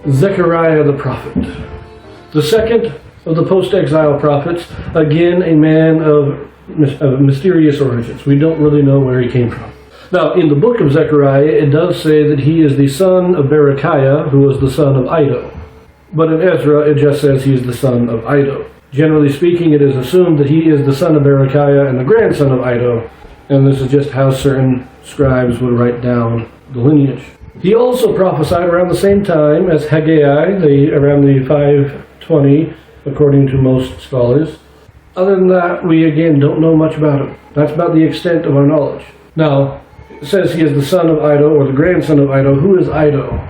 Zechariah the prophet. The second of the post-exile prophets, again a man of mysterious origins. We don't really know where he came from. Now, in the book of Zechariah, it does say that he is the son of Berechiah, who was the son of Iddo. But in Ezra, it just says he is the son of Iddo. Generally speaking, it is assumed that he is the son of Berechiah and the grandson of Iddo, and this is just how certain scribes would write down the lineage. He also prophesied around the same time as Haggai, around the 520, according to most scholars. Other than that, we again don't know much about him. That's about the extent of our knowledge. Now, it says he is the son of Iddo, or the grandson of Iddo. Who is Iddo?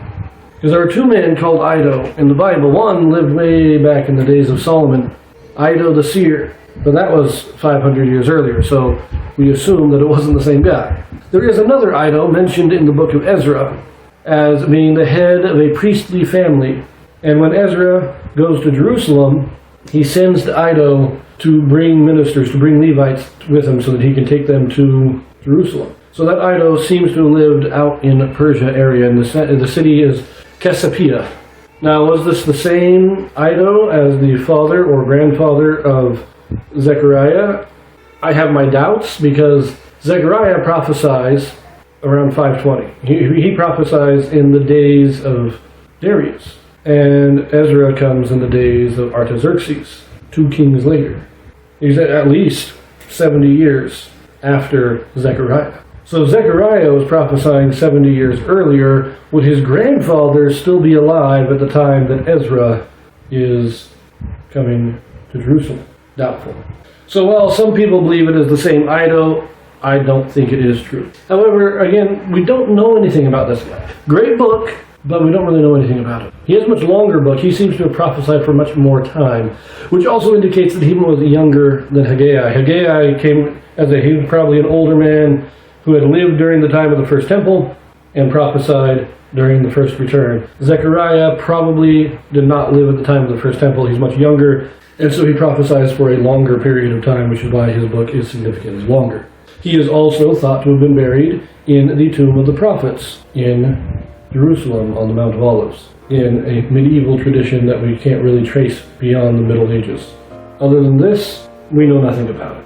Because there are two men called Iddo in the Bible. One lived way back in the days of Solomon, Iddo the seer. But that was 500 years earlier, so we assume that it wasn't the same guy. There is another Iddo mentioned in the book of Ezra as being the head of a priestly family. And when Ezra goes to Jerusalem, he sends to Iddo to bring ministers, to bring Levites with him so that he can take them to Jerusalem. So that Iddo seems to have lived out in the Persia area, and the city is Cassiopea. Now, was this the same Iddo as the father or grandfather of Zechariah? I have my doubts, because Zechariah prophesies around 520. He prophesies in the days of Darius, and Ezra comes in the days of Artaxerxes, 2 kings later. He's at least 70 years after Zechariah. So Zechariah was prophesying 70 years earlier. Would his grandfather still be alive at the time that Ezra is coming to Jerusalem? Doubtful. So while some people believe it is the same Iddo, I don't think it is true. However, again, we don't know anything about this guy. Great book, but we don't really know anything about it. He has a much longer book. He seems to have prophesied for much more time, which also indicates that he was younger than Haggai. Haggai came he was probably an older man who had lived during the time of the first temple and prophesied during the first return. Zechariah probably did not live at the time of the first temple. He's much younger, and so he prophesies for a longer period of time, which is why his book is significantly longer. He is also thought to have been buried in the tomb of the prophets in Jerusalem on the Mount of Olives, in a medieval tradition that we can't really trace beyond the Middle Ages. Other than this, we know nothing about it.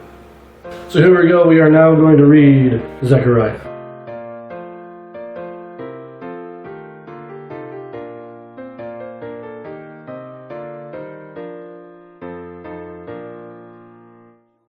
So here we go. We are now going to read Zechariah.